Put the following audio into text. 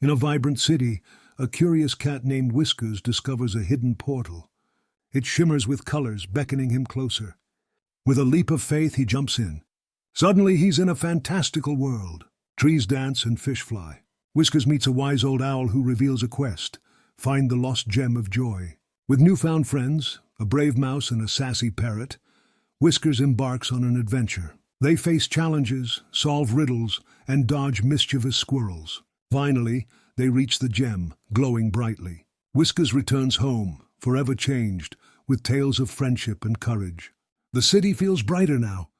In a vibrant city, a curious cat named Whiskers discovers a hidden portal. It shimmers with colors, beckoning him closer. With a leap of faith, he jumps in. Suddenly, he's in a fantastical world. Trees dance and fish fly. Whiskers meets a wise old owl who reveals a quest: find the lost gem of joy. With newfound friends, a brave mouse and a sassy parrot, Whiskers embarks on an adventure. They face challenges, solve riddles, and dodge mischievous squirrels. Finally, they reach the gem, glowing brightly. Whiskers returns home, forever changed, with tales of friendship and courage. The city feels brighter now,